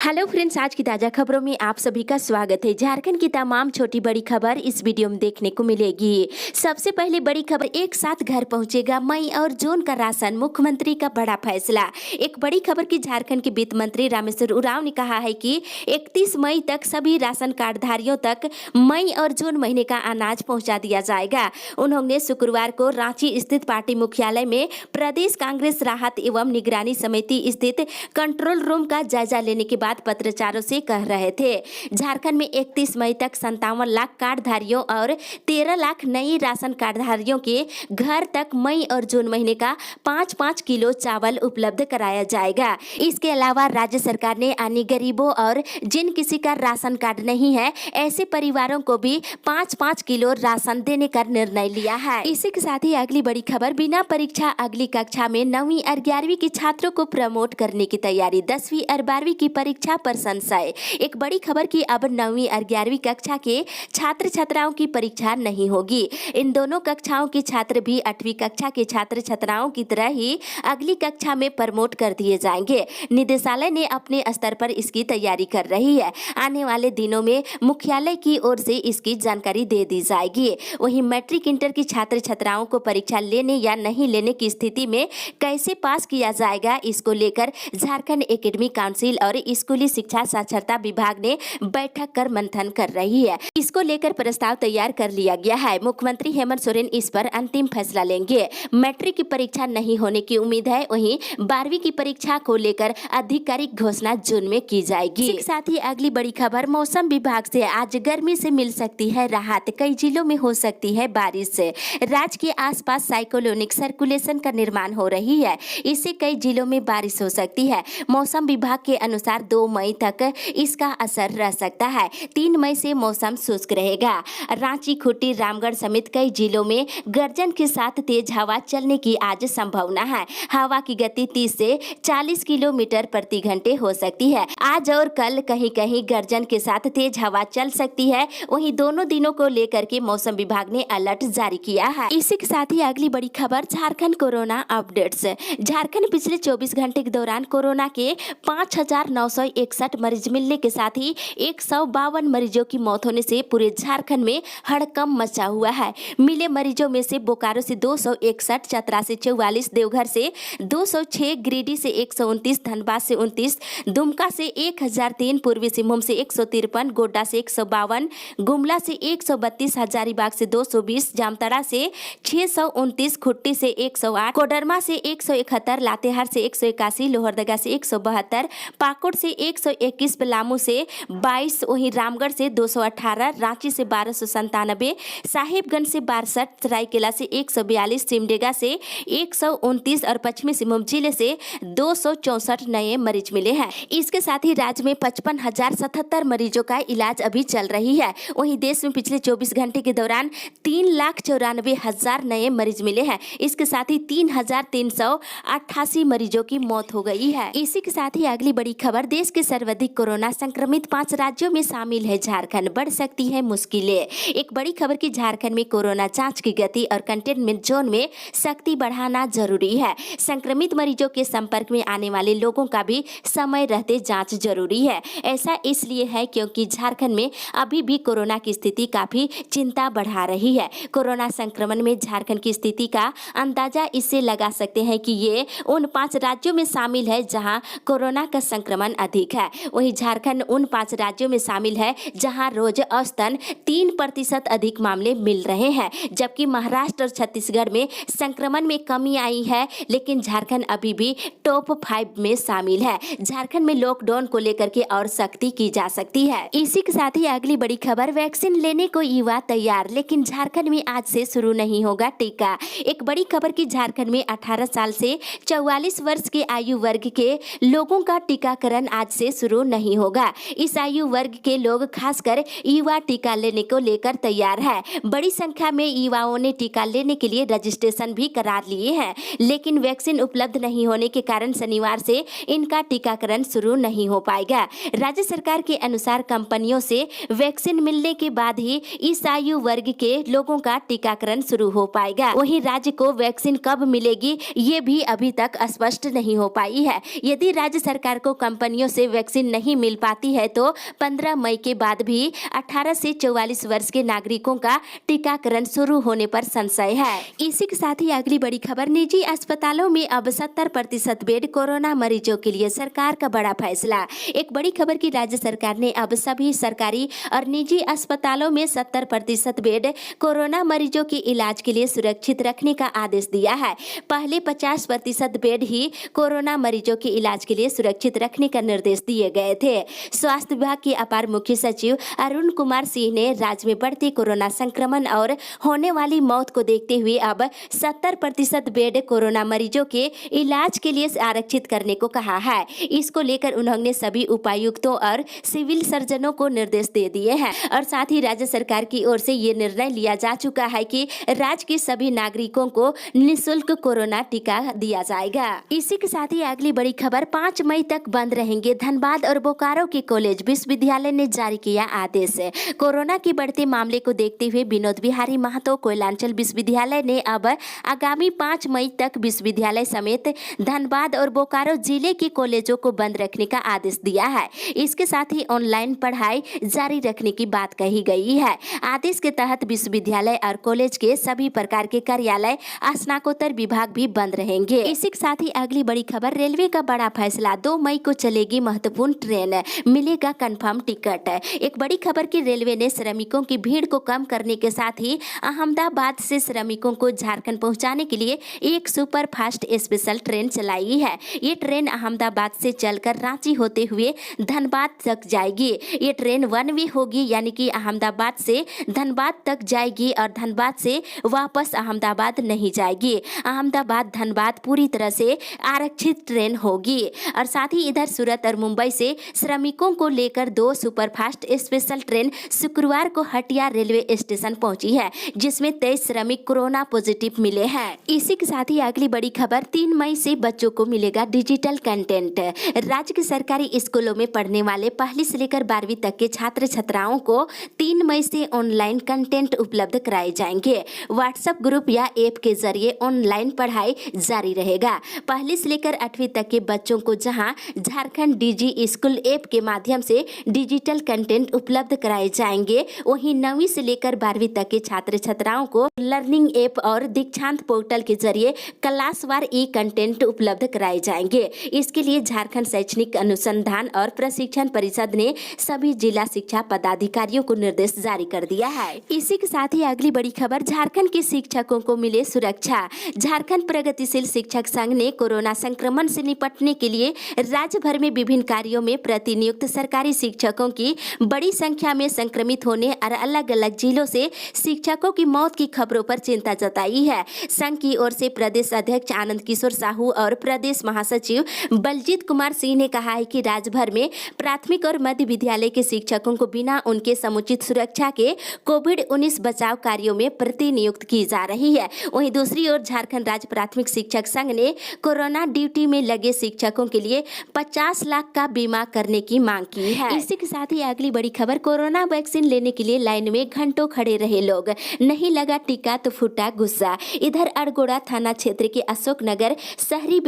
Hello friends, आज की ताज़ा खबरों में आप सभी का स्वागत है। झारखंड की तमाम छोटी बड़ी खबर इस वीडियो में देखने को मिलेगी। सबसे पहले बड़ी खबर, एक साथ घर पहुंचेगा मई और जून का राशन, मुख्यमंत्री का बड़ा फैसला। एक बड़ी खबर की झारखंड के वित्त मंत्री रामेश्वर उरांव ने कहा है कि 31 मई तक सभी राशन कार्डधारियों तक मई और जून महीने का अनाज पहुँचा दिया जाएगा। उन्होंने शुक्रवार को रांची स्थित पार्टी मुख्यालय में प्रदेश कांग्रेस राहत एवं निगरानी समिति स्थित कंट्रोल रूम का जायजा लेने के बाद पत्रकारों से कह रहे थे। झारखंड में 31 मई तक 57 लाख कार्डधारियों और 13 लाख नई राशन कार्डधारियों के घर तक मई और जून महीने का 5-5 किलो चावल उपलब्ध कराया जाएगा। इसके अलावा राज्य सरकार ने अन्य गरीबों और जिन किसी का राशन कार्ड नहीं है ऐसे परिवारों को भी 5-5 किलो राशन देने का निर्णय लिया है। इसी के साथ ही अगली बड़ी खबर, बिना परीक्षा अगली कक्षा में 9वीं और 11वीं के छात्रों को प्रमोट करने की तैयारी, 10वीं और 12वीं की परीक्षा पर संशय। एक बड़ी खबर की अब 9वीं और 11वीं कक्षा के छात्र छात्राओं की परीक्षा नहीं होगी। इन दोनों कक्षाओं के छात्र भी 8वीं कक्षा के छात्र छात्राओं की तरह ही अगली कक्षा में प्रमोट कर दिए जाएंगे। निदेशालय ने अपने स्तर पर इसकी तैयारी कर रही है। आने वाले दिनों में मुख्यालय की ओर से इसकी जानकारी दे दी जाएगी। वहीं मैट्रिक इंटर की छात्र छात्राओं को परीक्षा लेने या नहीं लेने की स्थिति में कैसे पास किया जाएगा, इसको लेकर झारखंड एकेडमिक काउंसिल और स्कूली शिक्षा साक्षरता विभाग ने बैठक कर मंथन कर रही है। इसको लेकर प्रस्ताव तैयार कर लिया गया है। मुख्यमंत्री हेमंत सोरेन इस पर अंतिम फैसला लेंगे। मैट्रिक की परीक्षा नहीं होने की उम्मीद है। वहीं 12वीं की परीक्षा को लेकर आधिकारिक घोषणा जून में की जाएगी। इसके साथ ही अगली बड़ी खबर, मौसम विभाग से आज गर्मी से मिल सकती है राहत, कई जिलों में हो सकती है बारिश से। राज्य के आसपास साइक्लोनिक सर्कुलेशन का निर्माण हो रही है, इससे कई जिलों में बारिश हो सकती है। मौसम विभाग के अनुसार 2 मई तक इसका असर रह सकता है। 3 मई से मौसम शुष्क रहेगा। रांची, खूंटी, रामगढ़ समेत कई जिलों में गर्जन के साथ तेज हवा चलने की आज संभावना है। हवा की गति 30 से 40 किलोमीटर प्रति घंटे हो सकती है। आज और कल कहीं कहीं गर्जन के साथ तेज हवा चल सकती है। वहीं दोनों दिनों को लेकर के मौसम विभाग ने अलर्ट जारी किया है। इसी के साथ ही अगली बड़ी खबर, झारखंड कोरोना अपडेट्स। झारखंड पिछले 24 घंटे के दौरान कोरोना के 5,961 मरीज मिलने के साथ ही 152 मरीजों की मौत होने से पूरे झारखंड में हड़कंप मचा हुआ है। मिले मरीजों में से बोकारो से 261, चतरा से 44, देवघर से 206, गिरिडीह से 129, धनबाद से 29, दुमका से 1003, पूर्वी सिंहभूम से 153, गोड्डा से 152, गुमला से 132, हजारीबाग से 220, जामताड़ा से 629, खुट्टी से 108, कोडरमा से 171, लातेहार से 181, लोहरदगा से 172, पाकुड़ से 121, पलामू से 22, वहीं रामगढ़ से 218, रांची से 1297, साहिबगंज से 62, सरायकेला से 142, सिमडेगा से 129 और पश्चिमी सिंहभूम जिले से 264 नए मरीज मिले हैं। इसके साथ ही राज्य में 55,077 मरीजों का इलाज अभी चल रही है। वहीं देश में पिछले 24 घंटे के दौरान 3,94,000 नए मरीज मिले हैं। इसके साथ ही 3,388 मरीजों की मौत हो गई है। इसी के साथ ही अगली बड़ी खबर, देश के सर्वाधिक कोरोना संक्रमित 5 राज्यों में शामिल है झारखंड, बढ़ सकती है मुश्किलें। एक बड़ी खबर की झारखंड में कोरोना जांच की गति और कंटेनमेंट जोन में सख्ती बढ़ाना जरूरी है। संक्रमित मरीजों के संपर्क में आने वाले लोगों का भी समय रहते जांच जरूरी है। ऐसा इसलिए है क्योंकि झारखंड में अभी भी कोरोना की स्थिति काफी चिंता बढ़ा रही है। कोरोना संक्रमण में झारखंड की स्थिति का अंदाजा इससे लगा सकते हैं कि ये उन 5 राज्यों में शामिल है जहां कोरोना का संक्रमण अधिक है। वहीं झारखंड उन 5 राज्यों में शामिल है जहां रोज औसतन 3% अधिक मामले मिल रहे हैं, जबकि महाराष्ट्र और छत्तीसगढ़ में संक्रमण में कमी आई है, लेकिन झारखंड अभी भी टॉप 5 में शामिल है। झारखंड में लॉकडाउन को लेकर के और सख्ती की जा सकती है। इसी के साथ ही अगली बड़ी खबर, वैक्सीन लेने को युवा तैयार, लेकिन झारखंड में आज से शुरू नहीं होगा टीका। एक बड़ी खबर की झारखंड में 18 साल से 44 वर्ष के आयु वर्ग के लोगों का टीकाकरण आज से शुरू नहीं होगा। इस आयु वर्ग के लोग खासकर युवा टीका लेने को लेकर तैयार है। बड़ी संख्या में युवाओं ने टीका लेने के लिए रजिस्ट्रेशन भी करा लिए हैं, लेकिन वैक्सीन उपलब्ध नहीं होने के कारण शनिवार से इनका टीकाकरण शुरू नहीं हो पाएगा। राज्य सरकार के अनुसार कंपनियों से वैक्सीन मिलने के बाद ही इस आयु वर्ग के लोगों का टीकाकरण शुरू हो पाएगा। वहीं राज्य को वैक्सीन कब मिलेगी ये भी अभी तक स्पष्ट नहीं हो पाई है। यदि राज्य सरकार को कंपनियों से वैक्सीन नहीं मिल पाती है तो 15 मई के बाद भी 18 से 44 वर्ष के नागरिकों का टीकाकरण शुरू होने पर संशय है। इसी के साथ ही अगली बड़ी खबर, निजी अस्पतालों में अब 70% बेड कोरोना मरीजों के लिए, सरकार का बड़ा फैसला। एक बड़ी खबर की राज्य सरकार ने अब सभी सरकारी और निजी अस्पतालों में 70% बेड कोरोना मरीजों के इलाज के लिए सुरक्षित रखने का आदेश दिया है। पहले 50% बेड ही कोरोना मरीजों के इलाज के लिए सुरक्षित रखने का निर्देश दिए गए थे। स्वास्थ्य विभाग के अपर मुख्य सचिव अरुण कुमार सिंह ने राज्य में बढ़ते कोरोना संक्रमण और होने वाली मौत को देखते हुए अब 70% बेड कोरोना मरीजों के इलाज के लिए आरक्षित करने को कहा है। इसको लेकर उन्होंने सभी उपायुक्तों और सिविल सर्जनों को निर्देश दे दिए हैं और साथ ही राज्य सरकार की ओर से ये निर्णय लिया जा चुका है कि राज्य के सभी नागरिकों को निःशुल्क कोरोना टीका दिया जाएगा। इसी के साथ ही अगली बड़ी खबर, 5 मई तक बंद रहेंगे धनबाद और बोकारो के कॉलेज, विश्वविद्यालय ने जारी किया आदेश। कोरोना के बढ़ते मामले को देखते हुए विनोद बिहारी महतो कोयलांचल विश्वविद्यालय ने अब आगामी 5 मई तक विश्वविद्यालय समेत धनबाद और बोकारो जिले के कॉलेजों को बंद रखने का आदेश दिया है। इसके साथ ही ऑनलाइन पढ़ाई जारी रखने की बात कही गई है। आदेश के तहत विश्वविद्यालय और कॉलेज के सभी प्रकार के कार्यालय, स्नातकोत्तर विभाग भी बंद रहेंगे। इसी के साथ ही अगली बड़ी खबर, रेलवे का बड़ा फैसला, 2 मई को चलेगी महत्वपूर्ण ट्रेन, मिलेगा कंफर्म टिकट। एक बड़ी खबर की रेलवे ने श्रमिकों की भीड़ को कम करने के साथ ही अहमदाबाद से श्रमिकों को झारखंड पहुंचाने के लिए एक सुपर फास्ट स्पेशल ट्रेन चलाई है। ये ट्रेन अहमदाबाद से चलकर रांची होते हुए धनबाद तक जाएगी। ये ट्रेन वन वे होगी, यानी कि अहमदाबाद से धनबाद तक जाएगी और धनबाद से वापस अहमदाबाद नहीं जाएगी। अहमदाबाद धनबाद पूरी तरह से आरक्षित ट्रेन होगी। और साथ ही इधर सूरत और मुंबई से श्रमिकों को लेकर 2 सुपरफास्ट स्पेशल ट्रेन शुक्रवार को हटिया रेलवे स्टेशन पहुंची है, जिसमें 23 श्रमिक कोरोना पॉजिटिव मिले हैं। इसी के साथ ही अगली बड़ी खबर, 3 मई से बच्चों को मिलेगा डिजिटल कंटेंट। राज्य के सरकारी स्कूलों में पढ़ने वाले पहली से लेकर 12वीं तक के छात्र छात्राओं को 3 मई से ऑनलाइन कंटेंट उपलब्ध कराए जाएंगे। व्हाट्सएप ग्रुप या ऐप के जरिए ऑनलाइन पढ़ाई जारी रहेगा। पहली से लेकर 8वीं तक के बच्चों को जहां झारखंड डिजी स्कूल ऐप के माध्यम से डिजिटल कंटेंट उपलब्ध कराए जाएंगे, वहीं 9वीं से लेकर 12वीं तक के छात्र छात्राओं को लर्निंग ऐप और दीक्षांत पोर्टल के जरिए क्लासवार ई कंटेंट उपलब्ध कराए जाएंगे। इसके लिए झारखंड शैक्षणिक अनुसंधान और प्रशिक्षण परिषद ने सभी जिला शिक्षा पदाधिकारियों को निर्देश जारी कर दिया है। इसी के साथ ही अगली बड़ी खबर, झारखंड के शिक्षकों को मिले सुरक्षा। झारखंड प्रगतिशील शिक्षक संघ ने कोरोना संक्रमण से निपटने के लिए राज्य भर में विभिन्न कार्यों में प्रतिनियुक्त सरकारी शिक्षकों की बड़ी संख्या में संक्रमित होने और अलग अलग जिलों से शिक्षकों की मौत की खबरों पर चिंता जताई है। संघ की ओर से प्रदेश अध्यक्ष आनंद किशोर साहू और प्रदेश महासचिव बलजीत कुमार सिंह ने कहा है कि राज्य भर में प्राथमिक और मध्य विद्यालय के शिक्षकों को बिना उनके समुचित सुरक्षा के कोविड-19 बचाव कार्यों में प्रतिनियुक्त की जा रही है। वहीं दूसरी ओर झारखंड राज्य प्राथमिक शिक्षक संघ ने कोरोना ड्यूटी में लगे शिक्षकों के लिए 50 लाख का बीमा करने की मांग की है। इसी के साथ ही अगली बड़ी खबर, कोरोना वैक्सीन लेने के लिए लाइन में घंटों खड़े रहे लोग, नहीं लगा टीका तो फूटा गुस्सा। इधर अड़गोड़ा थाना क्षेत्र के अशोक नगर शहरी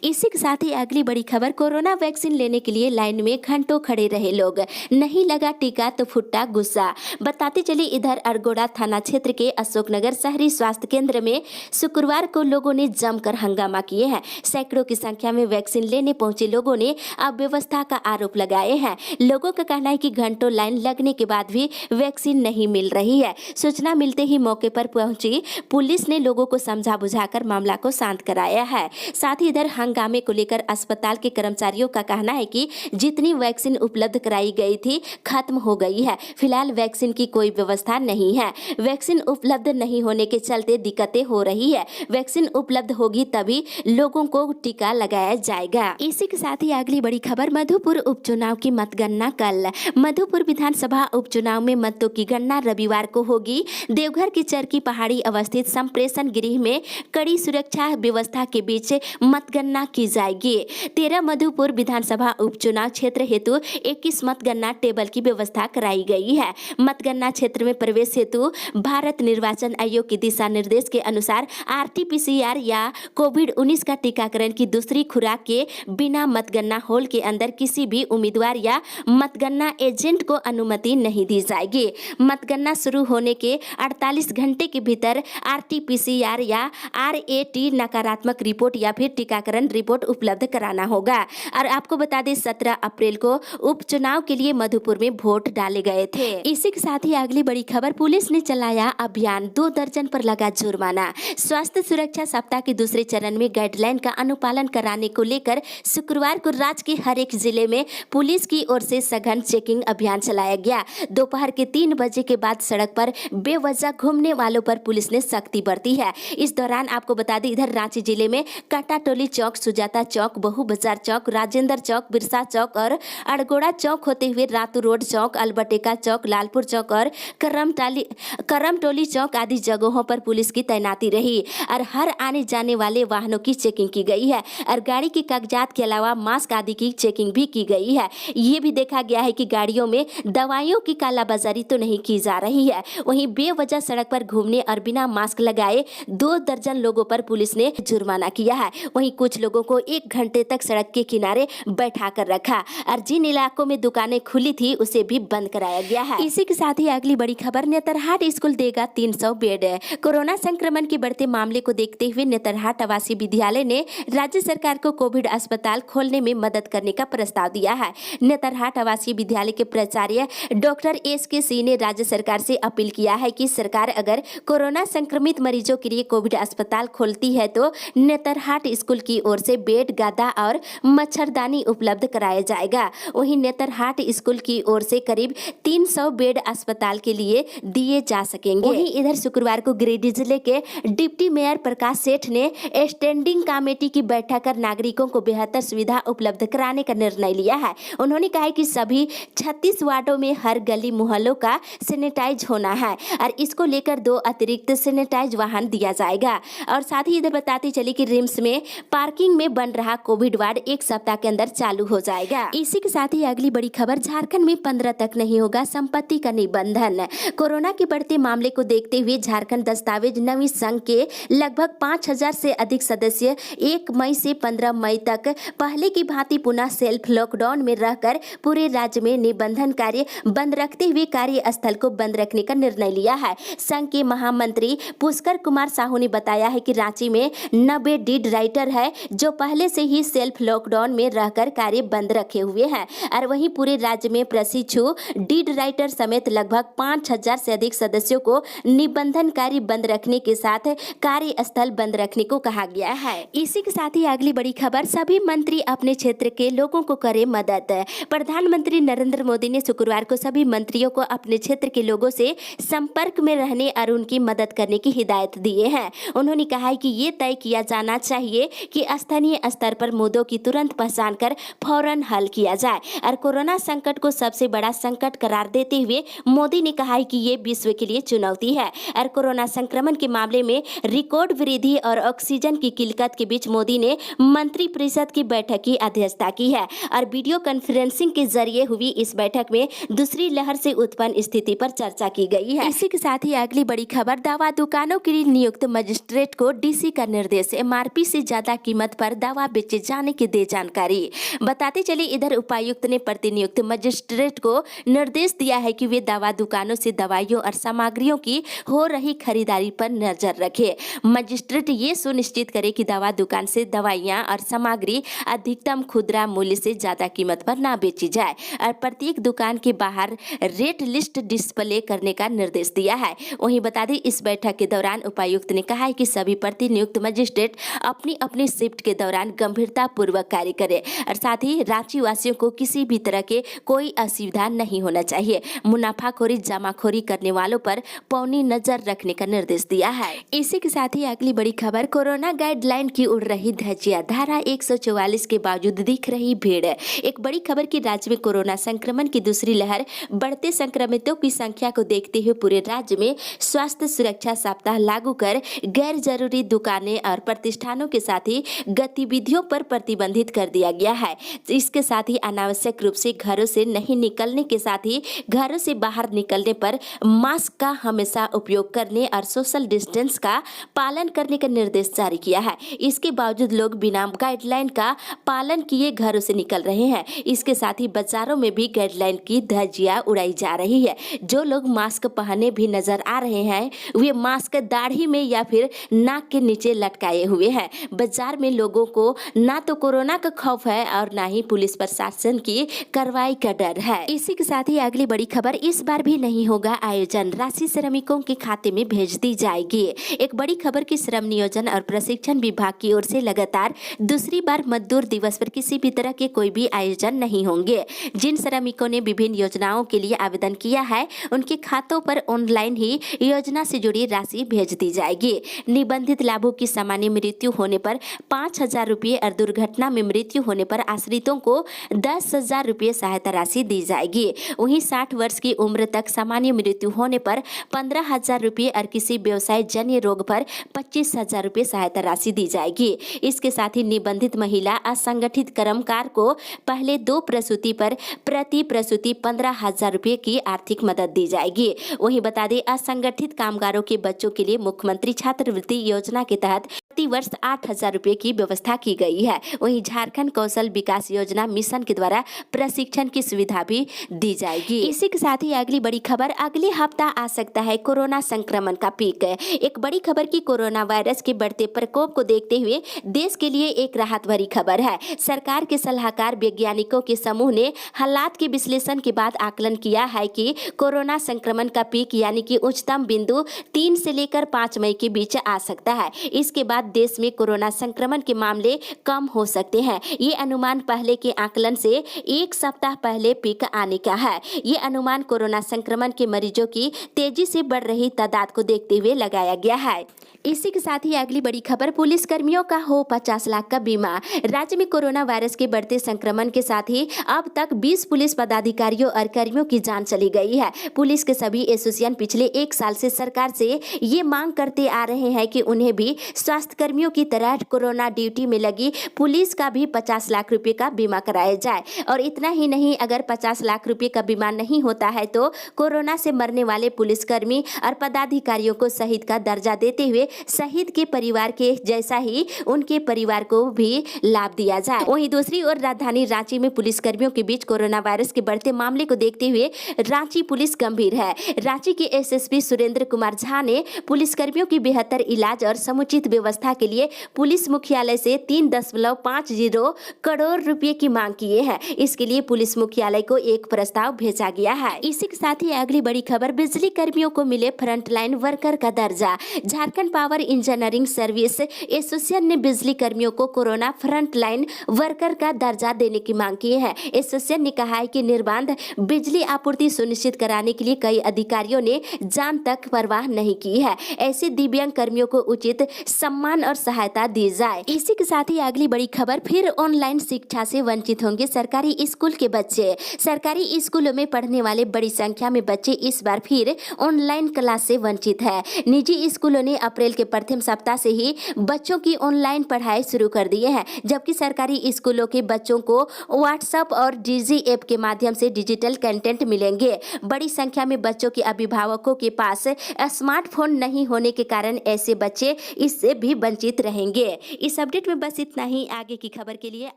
इसी के साथ ही अगली बड़ी खबर, कोरोना वैक्सीन लेने के लिए लाइन में घंटों खड़े रहे लोग, नहीं लगा टीका तो फूटा गुस्सा। बताते चले इधर अड़गोड़ा थाना क्षेत्र के अशोक नगर शहरी स्वास्थ्य केंद्र में शुक्रवार को लोगों ने जमकर हंगामा किए हैं। सैकड़ों की संख्या में वैक्सीन लेने पहुंचे लोगों ने अव्यवस्था का आरोप लगाए हैं। लोगों का कहना है कि घंटों लाइन लगने के बाद भी वैक्सीन नहीं मिल रही है। सूचना मिलते ही मौके पर पहुंची पुलिस ने लोगों को समझा बुझाकर मामला को शांत कराया है। साथ ही इधर हंगामे को लेकर अस्पताल के कर्मचारियों का कहना है कि जितनी वैक्सीन उपलब्ध कराई गई थी खत्म हो गई है। फिलहाल वैक्सीन की कोई व्यवस्था नहीं है। वैक्सीन उपलब्ध नहीं होने के चलते दिक्कतें हो रही है। वैक्सीन उपलब्ध होगी तभी लोगों को टीका लगाया जाएगा। इसी के साथ ही अगली बड़ी खबर, मधुपुर उपचुनाव की मतगणना कल। मधुपुर विधानसभा उपचुनाव में मतों की गणना रविवार को होगी। देवघर की चरकी पहाड़ी अवस्थित संप्रेषण गृह में कड़ी सुरक्षा व्यवस्था के बीच मतगणना की जाएगी। 13 मधुपुर विधानसभा उपचुनाव क्षेत्र हेतु 21 मतगणना टेबल की व्यवस्था कराई गई है। मतगणना क्षेत्र में प्रवेश हेतु भारत निर्वाचन आयोग के दिशा निर्देश के अनुसार RT-PCR या कोविड-19 का टीकाकरण की दूसरी खुराक के बिना मतगणना मतगणना हॉल के अंदर किसी भी उम्मीदवार या मतगणना एजेंट को अनुमति नहीं दी जाएगी। मतगणना शुरू होने के 48 घंटे के भीतर RT-PCR या RAT नकारात्मक रिपोर्ट या फिर टीकाकरण रिपोर्ट उपलब्ध कराना होगा। और आपको बता दें 17 अप्रैल को उपचुनाव के लिए मधुपुर में वोट डाले गए थे। इसी के साथ ही अगली बड़ी खबर, पुलिस ने चलाया अभियान, 2 दर्जन पर लगा जुर्माना। स्वास्थ्य सुरक्षा सप्ताह के दूसरे चरण में गाइडलाइन का अनुपालन कराने को लेकर शुक्रवार को राज्य के हर एक जिले में पुलिस की ओर से सघन चेकिंग अभियान चलाया गया। दोपहर के 3 बजे के बाद सड़क पर बेवजह घूमने वालों पर पुलिस ने सख्ती बरती है। इस दौरान आपको बता दें इधर रांची जिले में काटाटोली चौक, सुजाता चौक, बहु बाजार चौक, राजेंद्र चौक, बिरसा चौक और अड़गोड़ा चौक होते हुए रातू रोड चौक, अल्बर्टेका चौक, लालपुर चौक और करमटोली चौक आदि जगहों पर पुलिस की तैनाती रही और हर आने जाने वाले वाहनों की चेकिंग की गई है और गाड़ी के कागजात के अलावा मास्क आदि की चेकिंग भी की गई है। ये भी देखा गया है कि गाड़ियों में दवाइयों की कालाबाजारी तो नहीं की जा रही है। वहीं बेवजह सड़क पर घूमने और बिना मास्क लगाए 2 दर्जन लोगों पर पुलिस ने जुर्माना किया है। वहीं कुछ लोगों को 1 घंटे तक सड़क के किनारे बैठा कर रखा और जिन इलाकों में दुकानें खुली थी उसे भी बंद कराया गया है। इसी के साथ ही अगली बड़ी खबर, नेतरहाट स्कूल देगा 300 बेड। कोरोना संक्रमण के बढ़ते मामले को देखते हुए नेतरहाट आवासीय विद्यालय ने राज्य सरकार को कोविड अस्पताल खोलने में मदद करने का प्रस्ताव दिया है। नेतरहाट आवासीय विद्यालय के प्राचार्य डॉक्टर SK सिंह ने राज्य सरकार से अपील किया है कि सरकार अगर कोरोना संक्रमित मरीजों के लिए कोविड अस्पताल खोलती है तो नेतरहाट स्कूल की ओर से बेड, गद्दा और मच्छरदानी उपलब्ध कराया जाएगा। वहीं नेतरहाट स्कूल की ओर से करीब 300 बेड अस्पताल के लिए दिए जा सकेंगे। वहीं इधर शुक्रवार को गिरिडीह जिले के डिप्टी मेयर प्रकाश सेठ ने स्टैंडिंग कमेटी की बैठक कर नागरिकों को बेहतर सुविधा उपलब्ध कराने का निर्णय लिया है। उन्होंने कहा कि सभी 36 वार्डों में हर गली मोहल्लों का सैनिटाइज होना है और इसको लेकर 2 अतिरिक्त सैनिटाइज वाहन दिया जाएगा। और साथ ही इधर बताते चले कि रिम्स में पार्किंग में बन रहा कोविड वार्ड 1 सप्ताह के अंदर चालू हो जाएगा। इसी के साथ ही अगली बड़ी खबर, झारखंड में 15 तक नहीं होगा संपत्ति का निबंधन। कोरोना के बढ़ते मामले को देखते हुए झारखंड दस्तावेज नवीन संघ के लगभग 5000 से अधिक सदस्य 1 मई से 15 मई तक पहले की भांति पुनः सेल्फ लॉकडाउन में रहकर पूरे राज्य में निबंधन कार्य बंद रखते हुए कार्यस्थल को बंद रखने का निर्णय लिया है। संघ के महामंत्री पुष्कर कुमार साहू ने बताया है कि रांची में 90 डीड राइटर है जो पहले से ही सेल्फ लॉकडाउन में रहकर कार्य बंद रखे हुए हैं और वहीं पूरे राज्य में प्रशिक्षु डीड राइटर समेत लगभग 5000 से अधिक सदस्यों को निबंधन कार्य बंद रखने के साथ कार्यस्थल बंद रखने को कहा गया है। इसी के साथ ही अगली बड़ी खबर, सभी मंत्री अपने क्षेत्र के लोगों को करें मदद। प्रधानमंत्री नरेंद्र मोदी ने शुक्रवार को सभी मंत्रियों को अपने क्षेत्र के लोगों से संपर्क में रहने और उनकी मदद करने की हिदायत दिए हैं। उन्होंने कहा है कि ये तय किया जाना चाहिए कि स्थानीय स्तर पर मुद्दों की तुरंत पहचान कर फौरन हल किया जाए और कोरोना संकट को सबसे बड़ा संकट करार देते हुए मोदी ने कहा है कि ये विश्व के लिए चुनौती है और कोरोना संक्रमण के मामले में रिकॉर्ड वृद्धि और ऑक्सीजन की किल्लत के बीच मोदी ने मंत्री परिषद की बैठक की अध्यक्षता की है और वीडियो कॉन्फ्रेंसिंग के जरिए हुई इस बैठक में दूसरी लहर से उत्पन्न स्थिति पर चर्चा की गई है। इसी के साथ ही अगली बड़ी खबर, दवा दुकानों के लिए नियुक्त मजिस्ट्रेट को DC का निर्देश, MRP से ज्यादा कीमत पर दवा बेचे जाने की दे जानकारी। बताते चले इधर उपायुक्त ने प्रतिनियुक्त मजिस्ट्रेट को निर्देश दिया है कि वे दवा दुकानों से दवाइयों और सामग्रियों की हो रही खरीदारी पर नजर रखे। मजिस्ट्रेट ये सुनिश्चित करे कि दवा दुकान से दवाइयां और सामग्री अधिकतम खुदरा मूल्य से ज्यादा कीमत पर ना बेची जाए और प्रत्येक दुकान के बाहर रेट लिस्ट डिस्प्ले करने का निर्देश दिया है। वहीं बता दें इस बैठक के दौरान उपायुक्त ने कहा है कि सभी प्रतिनियुक्त मजिस्ट्रेट अपनी अपनी शिफ्ट के दौरान गंभीरता पूर्वक कार्य करें और साथ ही रांची वासियों को किसी भी तरह के कोई असुविधा नहीं होना चाहिए। मुनाफाखोरी जमाखोरी करने वालों पर पौनी नजर रखने का निर्देश दिया है। इसी के साथ ही अगली बड़ी खबर, कोरोना गाइडलाइन की उड़ रही धज्जियां, धारा 144 के बावजूद दिख रही भीड़। एक बड़ी खबर की राज्य में कोरोना संक्रमण की दूसरी लहर, बढ़ते संक्रमितों की संख्या को देखते हुए पूरे राज्य में स्वास्थ्य सुरक्षा सप्ताह लागू कर गैर जरूरी दुकानें और प्रतिष्ठानों के साथ ही गतिविधियों पर प्रतिबंधित कर दिया गया है। इसके साथ ही अनावश्यक रूप से घरों से नहीं निकलने के साथ ही घरों से बाहर निकलने पर मास्क का हमेशा उपयोग करने और सोशल डिस्टेंस का पालन करने का निर्देश जारी किया है। इसके बावजूद लोग बिना गाइडलाइन का पालन किए घरों से निकल रहे हैं। इसके साथ ही बाजारों में भी गाइडलाइन की धज्जियां उड़ाई जा रही है। जो लोग मास्क पहने भी नजर आ रहे हैं वे मास्क दाढ़ी में या फिर नाक के नीचे लटकाए हुए हैं। बाजार में लोगों को ना तो कोरोना का खौफ है और ना ही पुलिस प्रशासन की कार्रवाई का डर है। इसी के साथ ही अगली बड़ी खबर, इस बार भी नहीं होगा आयोजन, राशि श्रमिकों के खाते में भेज दी जाएगी। एक बड़ी खबर की श्रम नियोजन और प्रशिक्षण विभाग की ओर से लगातार दूसरी बार मजदूर दिवस पर किसी भी तरह के कोई भी आयोजन नहीं होंगे। जिन श्रमिकों ने विभिन्न योजनाओं के लिए आवेदन किया है उनके खातों पर ऑनलाइन ही योजना से जुड़ी राशि भेज दी जाएगी। निबंधित लाभों की सामान्य मृत्यु होने पर 5,000 रुपये और दुर्घटना में मृत्यु होने पर आश्रितों को 10,000 रुपये सहायता राशि दी जाएगी। वहीं 60 वर्ष की उम्र तक सामान्य मृत्यु होने पर 15,000 रुपये और किसी व्यवसाय जन्य रोग पर 25,000 रुपये सहायता राशि दी जाएगी। इसके साथ ही निबंधित महिला असंगठित कर्मकार को पहले 2 प्रसूति पर प्रति प्रसूति 15,000 रुपये की आर्थिक मदद दी जाएगी। वहीं बता दें, असंगठित कामगारों के बच्चों के लिए मुख्यमंत्री छात्रवृत्ति योजना के तहत प्रति वर्ष 8,000 रुपये की व्यवस्था की गई है। वहीं झारखंड कौशल विकास योजना मिशन के द्वारा प्रशिक्षण की सुविधा भी दी जाएगी। इसी के साथ ही अगली बड़ी खबर, अगले हफ्ता आ सकता है कोरोना संक्रमण का पीक। एक बड़ी खबर की कोरोना वायरस के बढ़ते प्रकोप को देखते हुए देश के लिए एक राहत भरी खबर है। सरकार के सलाहकार वैज्ञानिकों के समूह ने हालात के विश्लेषण के बाद आकलन किया है कि कोरोना संक्रमण का पीक यानी कि उच्चतम बिंदु 3 से लेकर 5 मई के बीच आ सकता है। इसके बाद देश में कोरोना संक्रमण के मामले कम हो सकते हैं। ये अनुमान पहले के आकलन से 1 सप्ताह पहले पीक आने का है। ये अनुमान कोरोना संक्रमण के मरीजों की तेजी से बढ़ रही तादाद को देखते हुए लगाया गया है। इसी के साथ ही अगली बड़ी खबर, पुलिस कर्मियों का हो 50 लाख का बीमा। राज्य में कोरोना वायरस के बढ़ते संक्रमण के साथ ही अब तक 20 पुलिस पदाधिकारियों और कर्मियों की जान चली गई है। पुलिस के सभी एसोसिएशन पिछले 1 साल से सरकार से ये मांग करते आ रहे हैं कि उन्हें भी स्वास्थ्य कर्मियों की तरह कोरोना ड्यूटी में लगी पुलिस का भी 50 लाख रुपए का बीमा कराया जाए। और इतना ही नहीं, अगर 50 लाख रुपए का बीमा नहीं होता है तो कोरोना से मरने वाले पुलिसकर्मी और पदाधिकारियों को शहीद का दर्जा देते हुए शहीद के परिवार के जैसा ही उनके परिवार को भी लाभ दिया जाए। वहीं दूसरी ओर राजधानी रांची में पुलिसकर्मियों के बीच कोरोना वायरस के बढ़ते मामले को देखते हुए रांची पुलिस गंभीर है। रांची के एसएसपी सुरेंद्र कुमार झा ने पुलिसकर्मियों की बेहतर इलाज और समुचित व्यवस्था के लिए पुलिस मुख्यालय से 3.50 करोड़ रुपए की मांग किए हैं। इसके लिए पुलिस मुख्यालय को एक प्रस्ताव भेजा गया है। इसी के साथ ही अगली बड़ी खबर, बिजली कर्मियों को मिले फ्रंटलाइन वर्कर का दर्जा। Jharkhand power engineering service association ने बिजली कर्मियों को कोरोना फ्रंटलाइन वर्कर का दर्जा देने की मांग की है। एसोसिएशन ने कहा है कि निर्बाध बिजली आपूर्ति सुनिश्चित कराने के लिए कई अधिकारियों ने जान तक परवाह नहीं की है। ऐसे दिव्यांग कर्मियों को उचित सम्मान और सहायता दी जाए। इसी के साथ ही अगली बड़ी खबर, फिर ऑनलाइन शिक्षा से वंचित होंगे सरकारी स्कूल के बच्चे। सरकारी स्कूलों में पढ़ने वाले बड़ी संख्या में बच्चे इस बार फिर ऑनलाइन क्लास से वंचित है। निजी स्कूलों ने अप्रैल के प्रथम सप्ताह से ही बच्चों की ऑनलाइन पढ़ाई शुरू कर दिए हैं, जबकि सरकारी स्कूलों के बच्चों को व्हाट्सएप और डिजी ऐप के माध्यम से डिजिटल कंटेंट मिलेंगे। बड़ी संख्या में बच्चों के अभिभावकों के पास स्मार्टफोन नहीं होने के कारण ऐसे बच्चे इससे भी वंचित रहेंगे। इस अपडेट में बस इतना ही। आगे की खबर के लिए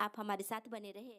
आप हमारे साथ बने रहे।